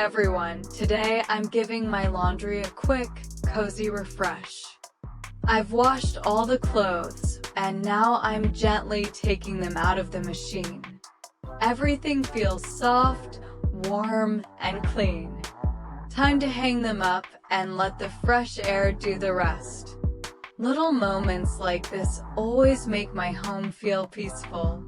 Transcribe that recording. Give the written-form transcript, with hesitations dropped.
everyone, today I'm giving my laundry a quick, cozy refresh. I've washed all the clothes, and now I'm gently taking them out of the machine. Everything feels soft, warm, and clean. Time to hang them up and let the fresh air do the rest. Little moments like this always make my home feel peaceful.